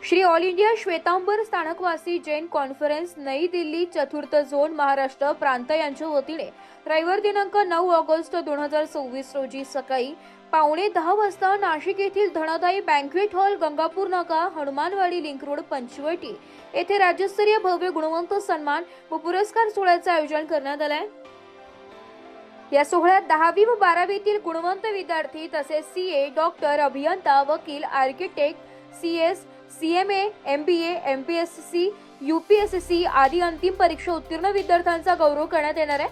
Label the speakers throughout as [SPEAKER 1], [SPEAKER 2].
[SPEAKER 1] Shri all India Shwetambar Sthanakvasi Jain conference Nai Delhi चतुर्थ zone Maharashtra प्रांत यांच्या वतीने रविवार दिनांक 9 ऑगस्ट 2024 रोजी सकाळी 9:15 वाजता नाशिक येथील धनदायी बँक्वेट हॉल गंगापूर नाका हनुमानवाडी लिंक रोड पंचवटी येथे राज्यस्तरीय भव्य गुणवंत सन्मान व पुरस्कार सोहळ्याचे आयोजन करण्यात आले आहे। या सोहळ्यात 10वी व 12वीतील गुणवंत विद्यार्थी तसेच सीए, डॉक्टर, अभियंता, वकील, architect, CS, CMA, MBA, MPSC, UPSC आदी अंतिम परीक्षा उत्तीर्ण विद्यार्थ्यांचा गौरव करण्यात येणार आहे।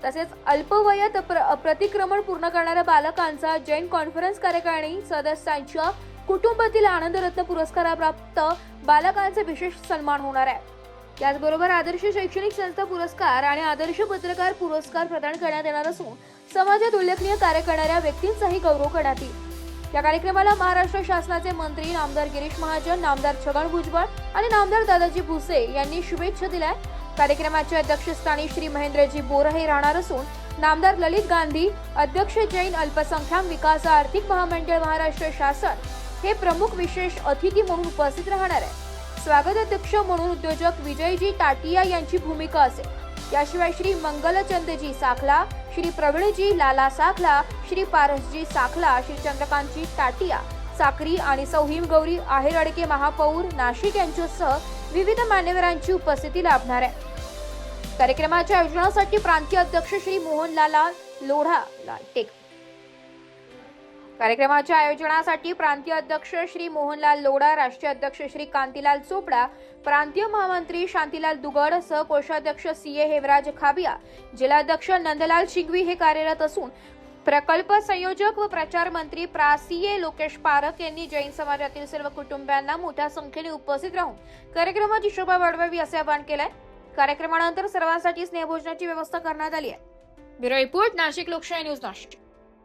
[SPEAKER 1] तसेच अल्पवयात प्रतिक्रमण पूर्ण करणाऱ्या बालकांचा जैन कॉन्फरन्स कार्यकारिणी सदस्यांच्या कुटुंबातील आनंदरत्न पुरस्काराप्राप्त बालकांचा विशेष सन्मान होणार आहे। याचबरोबर आदर्श शैक्षणिक संस्था पुरस्कार आणि आदर्श पत्रकार पुरस्कार प्रदान करण्यात येणार असून समाजात उल्लेखनीय कार्य करणाऱ्या व्यक्तींचाही गौरव करण्यात येईल। या कार्यक्रमाला महाराष्ट्र शासनाचे मंत्री नामदार गिरीश महाजन, नामदार छगन भुजबळ आणि नामदार दादाजी भुसे यांनी शुभेच्छा दिल्या। कार्यक्रमाच्या अध्यक्षस्थानी श्री महेंद्रजी बोरहे राहणार असून नामदार ललित गांधी, अध्यक्ष जैन अल्पसंख्याक विकास आर्थिक महामंडळ महाराष्ट्र शासन हे प्रमुख विशेष अतिथी म्हणून उपस्थित राहणार आहे। स्वागत अध्यक्ष म्हणून उद्योजक विजयजी टाटिया यांची भूमिका असेल। याशिवाय श्री मंगलचंदजी साखला, श्री प्रवीणजी लाला साखला, श्री पारसजी साखला, श्री चंद्रकांतजी टाटिया साक्री आणि सौ हिमगौरी आहेरडके महापौर नाशिक यांच्यासह विविध मान्यवरांची उपस्थिती लाभणार आहे। कार्यक्रमाच्या आयोजनासाठी प्रांतीय अध्यक्ष श्री मोहनलाल लोढा कार्यक्रमाच्या आयोजनासाठी प्रांतीय अध्यक्ष श्री मोहनलाल लोढा, राष्ट्रीय अध्यक्ष श्री कांतीलाल चोपडा, प्रांतीय महामंत्री शांतीलाल दुगड, सहकोषाध्यक्ष सीए हेमराज खाबिया, जिल्हाध्यक्ष नंदलाल शिंगवी हे कार्यरत असून प्रकल्प संयोजक व प्रचार मंत्री सीए लोकेश पारख यांनी जैन समाजातील सर्व कुटुंबियांना मोठ्या संख्येने उपस्थित राहून कार्यक्रमाची शोभा वाढवावी असे आवाहन केले। कार्यक्रमानंतर सर्वांसाठी स्नेहभोजनाची व्यवस्था करण्यात आली आहे। ब्युरो रिपोर्ट, नाशिक लोकशाही न्यूज नाशिक।